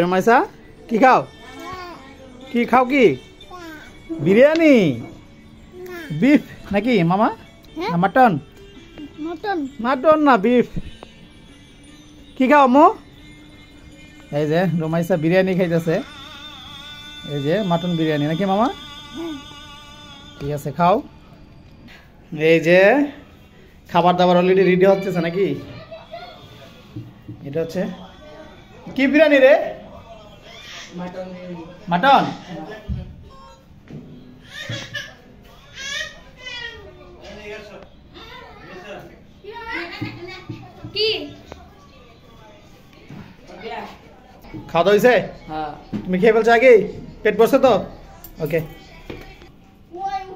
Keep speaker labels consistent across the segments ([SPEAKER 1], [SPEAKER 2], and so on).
[SPEAKER 1] রুমাইসা কি খাও কি খাও কি বিরিয়ানি বিফ নাকি মামা না মাটন
[SPEAKER 2] মটন
[SPEAKER 1] মাটন না বিফ কি খাও মো এই যে রুমাইসা বিরিয়ানি খাইতেছে এই যে মাটন বিরিয়ানি নাকি মামা ঠিক আছে খাও এই যে খাবার দাবার অলরেডি রেডি হচ্ছে নাকি এটা হচ্ছে কি বিরিয়ানি রে মাটন
[SPEAKER 2] কি
[SPEAKER 1] খাওয়া দাওয়া হয়েছে তুমি খেয়ে ফেলছো আগে পেট বসে তো ওকে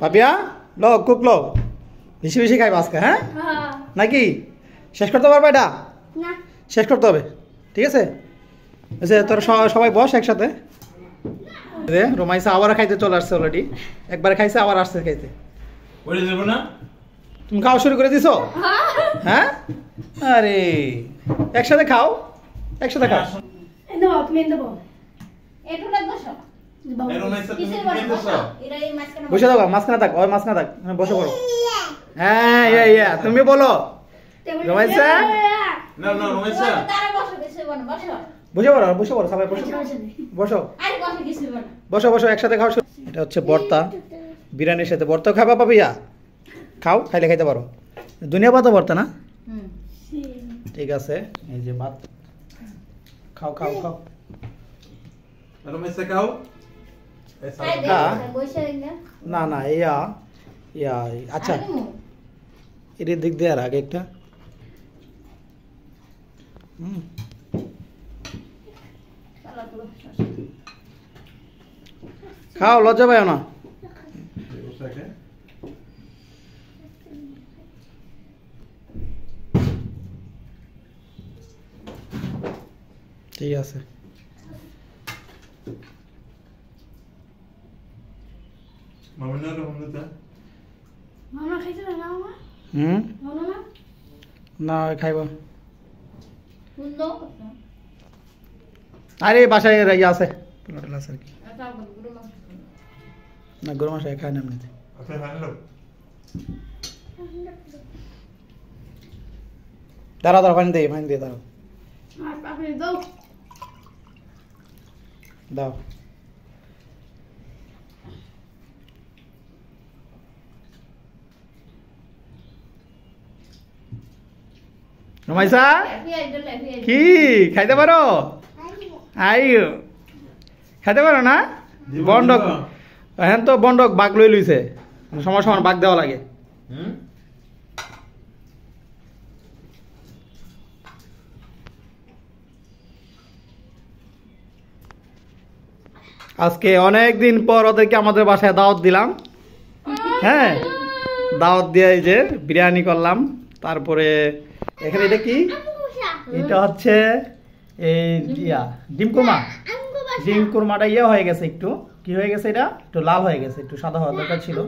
[SPEAKER 1] পাপিয়া লো কুক লো বেশি বেশি খাইবা আজকে হ্যাঁ নাকি শেষ করতে পারবে এটা
[SPEAKER 2] না
[SPEAKER 1] শেষ করতে হবে ঠিক আছে আচ্ছা তোর সবাই বস একসাথে রোমাইসা আবার খাইতে চলে আসছে অলরেডি একবার খাইছে আবার আসছে খাইতে
[SPEAKER 3] বলে দেবো না
[SPEAKER 1] তুমি খাওয়া শুরু করে দিছো হ্যাঁ আরে একসাথে খাও একসাথে খাও
[SPEAKER 2] নো তুমি দেবো একটু লাগবে সব
[SPEAKER 1] বসে থাকো মাঝখানে থাক ওই মাঝখানে থাক বসে পড়ো হ্যাঁ ইয়া তুমি বলো রোমাইসা
[SPEAKER 3] না না রমেশা
[SPEAKER 1] বসে পড়ো সবাই বসো বসো বসো বসো একসাথে খাও এটা হচ্ছে ভর্তা বিরিয়ানির সাথে ভর্তা খাবা পাবিয়া খাও খাইলে খাইতে পারো দুনিয়া পাতা ভর্তা না ঠিক আছে এই যে ভাত খাও খাও খাও
[SPEAKER 3] রমেশা খাও
[SPEAKER 1] না না ইয়া ইয়া আচ্ছা এর দিক দিয়ে আর আগে একটা খাও লজ্জা পাও না ঠিক আছে
[SPEAKER 3] মামনা রহমতুল্লাহ
[SPEAKER 2] মামা খাইছে না মামা মামা
[SPEAKER 1] না খাইব আরে বাসায় ইয়ে আছে পোলাটেল আছে আর কি না গরম মাসে খায় না এমনিতে
[SPEAKER 3] আচ্ছা হ্যালো
[SPEAKER 1] দাঁড়া দাঁড়া ফাইন দিয়ে দাঁড়াও
[SPEAKER 2] আপনি দাও
[SPEAKER 1] দাও রমাইসা কি খাইতে পারো আইও খাইতে পারো না বন্ডক হ্যাঁ তো বন্ডক বাঘ লই লইছে সময় সময় বাঘ দেওয়া লাগে আজকে অনেক দিন পর ওদেরকে আমাদের বাসায় দাওয়াত দিলাম হ্যাঁ দাওয়াত দিয়ে এই যে বিরিয়ানি করলাম তারপরে এখানে এটা কি এটা হচ্ছে এই ইয়া ডিম কুরমাটা ইয়ে হয়ে গেছে একটু কি হয়ে গেছে এটা একটু লাল হয়ে গেছে একটু সাদা হওয়ার দরকার ছিল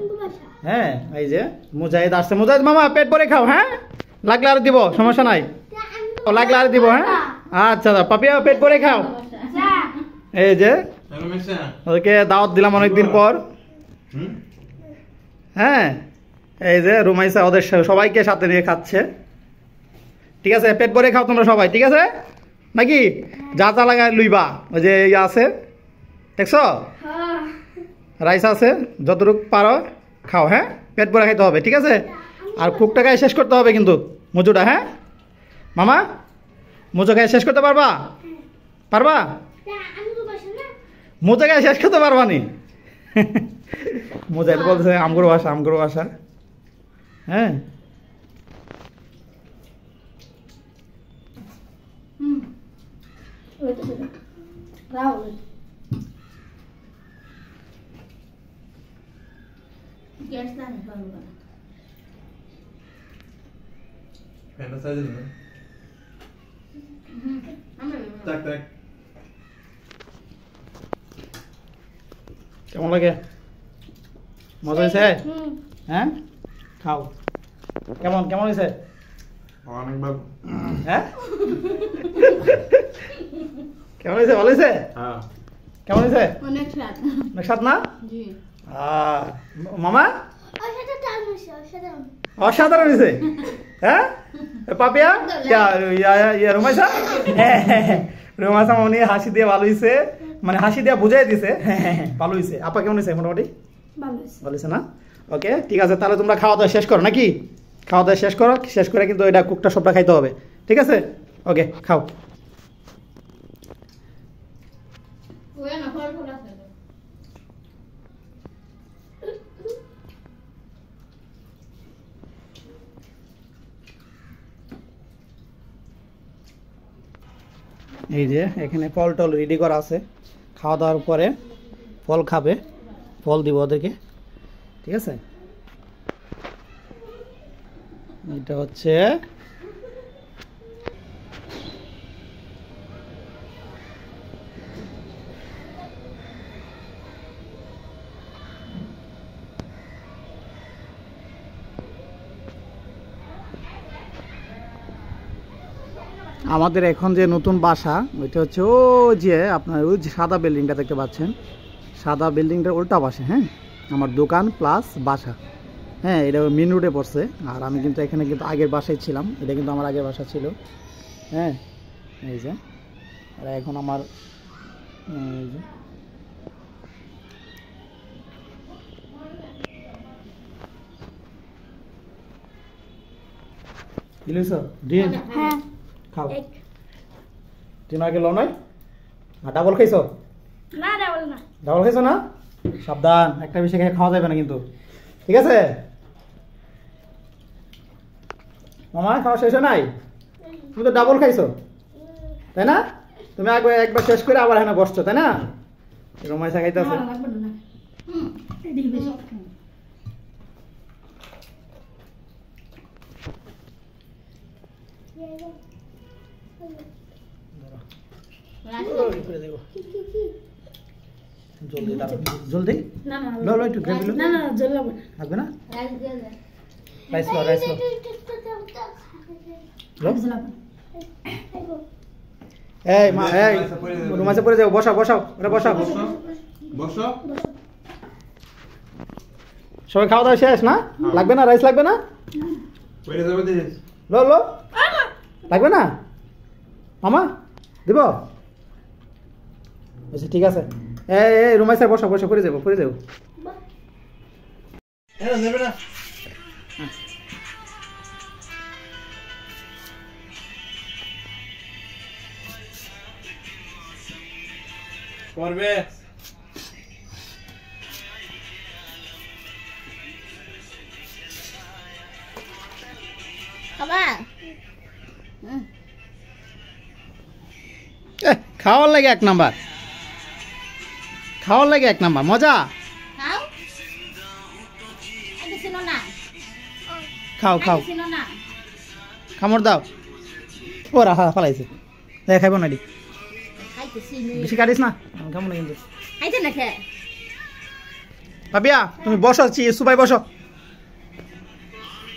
[SPEAKER 1] হ্যাঁ এই যে মুজাহিদ আসছে মুজাহিদ মামা পেট ভরে খাও হ্যাঁ লাগলে আর দিব সমস্যা নাই লাগলে আর দিব হ্যাঁ আচ্ছা পাপিয়া পেট ভরে খাও এই যে ওদেরকে দাওয়াত দিলাম অনেকদিন পর হ্যাঁ এই যে রুমাইসা ওদের সবাইকে সাথে নিয়ে খাচ্ছে ঠিক আছে পেট ভরে খাও তোমরা সবাই ঠিক আছে নাকি যা যা লাগায় লুইবা ওই যে ইয়ে আছে দেখছো রাইস আছে যতটুকু পারো খাও হ্যাঁ পেট ভরে খাইতে হবে ঠিক আছে আর কুকটা খাই শেষ করতে হবে কিন্তু মুজুটা হ্যাঁ মামা মুজো খাই শেষ করতে পারবা পারবা মুজো খাই শেষ করতে পারবা নি মুজাহিদ বলছে আমগুর ভাষা হ্যাঁ
[SPEAKER 2] রাহুল গ্যাস না করব না
[SPEAKER 3] ফ্যানটা সাইজে না তাক তাক
[SPEAKER 1] কেমন লাগে মজা হয়েছে হ্যাঁ খাও কেমন কেমন হয়েছে
[SPEAKER 3] অনেক ভালো
[SPEAKER 1] হ্যাঁ কেমন হয়েছে? ভালো হয়েছে?
[SPEAKER 3] হ্যাঁ
[SPEAKER 1] কেমন হয়েছে?
[SPEAKER 2] অনেক স্বাদ।
[SPEAKER 1] অনেক স্বাদ না?
[SPEAKER 2] জি।
[SPEAKER 1] মামা অসাধারণ হয়েছে। হ্যাঁ পাপিয়া রুমাইসা রুমাইসা উনি হাসি দিয়ে ভালো হয়েছে, মানে হাসি দিয়ে বুঝাই দিছে ভালো হয়েছে। আপা কেমন হয়েছে? মোটামুটি
[SPEAKER 2] ভালো হয়েছে।
[SPEAKER 1] ভালো হয়েছে না? ওকে ঠিক আছে, তাহলে তোমরা খাওয়া দাওয়া শেষ করো নাকি? খাওয়া দাওয়া শেষ করো, শেষ করে কিন্তু এটা কুকটা সবটা খাইতে হবে, ঠিক আছে? ওকে খাও।
[SPEAKER 2] ওই না ফল ফল আছে।
[SPEAKER 1] এই যে এখানে ফল টল রেডি করা আছে, খাওয়া দাওয়ার পরে ফল খাবে, ফল দিব ওদেরকে, ঠিক আছে? এটা হচ্ছে আমাদের এখন যে নতুন বাসা, ওইটা হচ্ছে ও যে আপনার ওই যে সাদা বিল্ডিংটা দেখতে পাচ্ছেন, সাদা বিল্ডিংটার উল্টা পাশে। হ্যাঁ, আমার দোকান প্লাস বাসা। হ্যাঁ, এটা মেন রোডে পড়ছে। আর আমি কিন্তু এখানে কিন্তু আগের বাসায় ছিলাম, এটা কিন্তু আমার আগের বাসা ছিল। হ্যাঁ, এই যে আর এখন আমার এই যে দিলিস ডিম
[SPEAKER 2] হ্যাঁ।
[SPEAKER 1] খাও। ডিম আগে লো নয়, আর ডাবল খাইছো?
[SPEAKER 2] না ডাবল না।
[SPEAKER 1] ডাবল খাইছো না? সাবধান, একটা বেশি খেয়ে খাওয়া যাবে না কিন্তু, ঠিক আছে? মামা খাওয়া শেষ হয় নাই? তুমি তো ডাবল খাইছো, তাই না? তুমি আগে একবার শেষ করে আবার এখানে বসছো, তাই না? রমাইসা খাইতেছে।
[SPEAKER 2] না লাগবে না। এদিকে বেশি।
[SPEAKER 1] জলদি দাও, জলদি
[SPEAKER 2] না না
[SPEAKER 1] লো লো, একটু গ্রেভি লো।
[SPEAKER 2] না না জল লাগবে না।
[SPEAKER 1] লাগবে না?
[SPEAKER 2] রাইস দিয়ে দে।
[SPEAKER 1] রাইস লো, রাইস লো লো।
[SPEAKER 2] জল লাগবে।
[SPEAKER 1] এই মা, এই রুমাইসা পড়ে যাও, বসাও বসাও, ওরা বসাও।
[SPEAKER 3] বসো।
[SPEAKER 1] সবাই খাওয়া দাওয়া শেষ না? লাগবে না? রাইস লাগবে না?
[SPEAKER 3] পড়ে যাবে দিস।
[SPEAKER 1] লো লো, লাগবে না মামা? দিব? আচ্ছা ঠিক আছে। এই রুমাই স্যার বসো বসো, পড়ে যাবো পড়ে যাবো।
[SPEAKER 3] যাবে না। করবে।
[SPEAKER 2] খাবা?
[SPEAKER 1] খাওয়ার লাগে এক নাম্বার, খাওয়ার লাগে এক নাম্বার, মজা।
[SPEAKER 2] খাও। আগে ছিল না।
[SPEAKER 1] খাও খাও,
[SPEAKER 2] আগে ছিল না।
[SPEAKER 1] খামড় দাও। ও রাখা ফালাইছে, খাইব না দি,
[SPEAKER 2] খাইতেছি
[SPEAKER 1] বেশি কাটিস না, কেমন না কিন্তু।
[SPEAKER 2] খাইতে না খে।
[SPEAKER 1] পাপিয়া তুমি বসো, সুপাই বসো,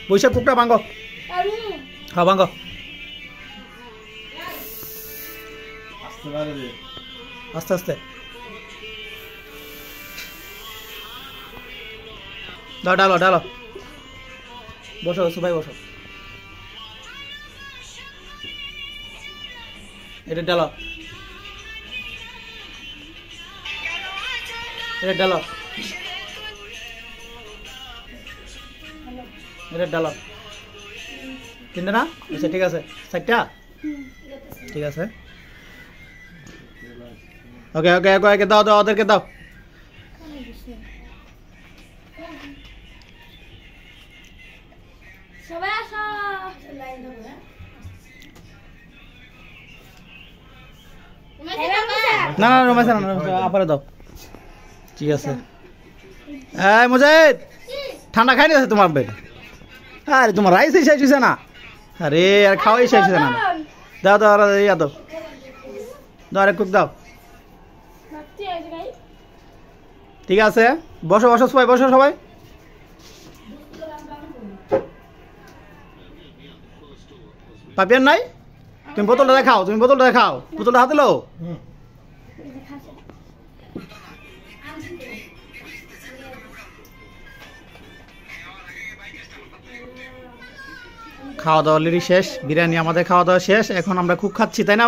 [SPEAKER 1] বৈশাখ কুকটা ভাঙ্গো। হ্যাঁ ভাঙ্গো। আস্তে আস্তে দাও, ডালো ডালো, বসো সুপাই বসো। এটা ডালো, এটা ডালো, এটা ডালো। তিনটা না? আচ্ছা ঠিক আছে, চারটা ঠিক আছে। ওকে ওকে ওকে ওকে, দাও দাও ওদেরকে দাও।
[SPEAKER 2] সবাই আসো।
[SPEAKER 1] না না রমেশ না, আপারে দাও, ঠিক আছে। এই মুজাহিদ, ঠান্ডা খাই নিয়েছে তোমার বেড? আরে তোমার রাইস শেষ হয়েছে না? আরে আর খাওয়াই শেষ হয়েছে না। দাও দাও ইয়া দাও, দাও আরে কুক দাও। ঠিক আছে, বসো বসো সবাই, বসো সবাই। পাপিয়ার নাই? তুমি বোতলটা দেখাও, তুমি বোতলটা দেখাও, বোতলটা হাতে লো। খাওয়া দাওয়া অলরেডি শেষ, বিরিয়ানি আমাদের খাওয়া দাওয়া শেষ, এখন আমরা খুব খাচ্ছি তাই না?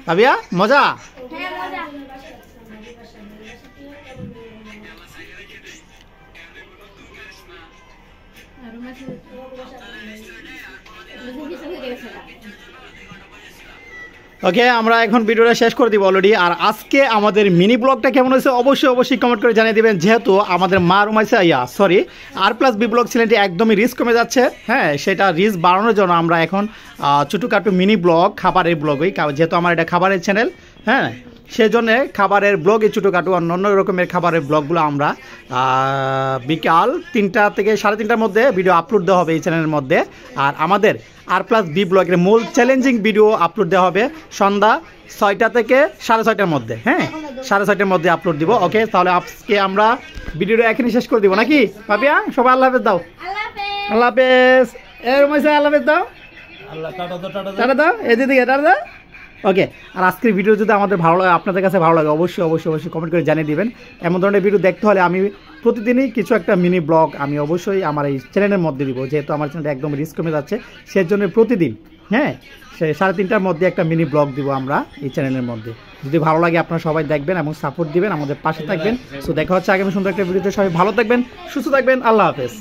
[SPEAKER 1] ভাবিয়া মজা।
[SPEAKER 2] হ্যাঁ মজা।
[SPEAKER 1] ওকে, আমরা এখন ভিডিওটা শেষ করে দিব অলরেডি। আর আজকে আমাদের মিনি ব্লগটা কেমন হয়েছে অবশ্যই কমেন্ট করে জানিয়ে দিবেন। যেহেতু আমাদের মা রুমাইছে R+B ব্লগ চ্যানেলটি একদমই রিস্ক কমে যাচ্ছে, হ্যাঁ, সেটা রিস্ক বাড়ানোর জন্য আমরা এখন ছোটোখাটো মিনি ব্লগ, খাবারের ব্লগই, যেহেতু আমার এটা খাবারের চ্যানেল, হ্যাঁ, সেই জন্যে খাবারের ব্লগে ছোটোখাটো অন্য রকমের খাবারের ব্লগগুলো আমরা বিকাল 3টা থেকে 3:30টার মধ্যে ভিডিও আপলোড দেওয়া হবে এই চ্যানেলের মধ্যে। আর আমাদের R+B ব্লগের মূল চ্যালেঞ্জিং ভিডিও আপলোড দেওয়া হবে সন্ধ্যা 6টা থেকে 6:30টার মধ্যে, হ্যাঁ, 6:30টার মধ্যে আপলোড দিব। ওকে, তাহলে আজকে আমরা ভিডিওটা এখানেই শেষ করে দিব নাকি পাপিয়া? সবাই আল্লাহ হাফেজ দাও। আল্লাহ হাফেজ। আল্লাহ হাফেজ দাও। টাটা দাও, এদিকে টাটা দাও। ওকে, আর আজকের ভিডিও যদি আমাদের ভালো লাগে, আপনাদের কাছে ভালো লাগে, অবশ্যই কমেন্ট করে জানিয়ে দিবেন। এমন ধরনের ভিডিও দেখতে হলে আমি প্রতিদিনই কিছু একটা মিনি ব্লগ আমি অবশ্যই আমার এই চ্যানেলের মধ্যে দিব, যেহেতু আমার চ্যানেলটা একদম রিস্ক কমে যাচ্ছে, সেই জন্য প্রতিদিন, হ্যাঁ, 3:30টার মধ্যে একটা মিনি ব্লগ দিব আমরা এই চ্যানেলের মধ্যে। যদি ভালো লাগে আপনারা সবাই দেখবেন এবং সাপোর্ট দিবেন, আমাদের পাশে থাকবেন। সো দেখা হচ্ছে আগামী সুন্দর একটা ভিডিওতে। সবাই ভালো থাকবেন, সুস্থ থাকবেন, আল্লাহ হাফেজ।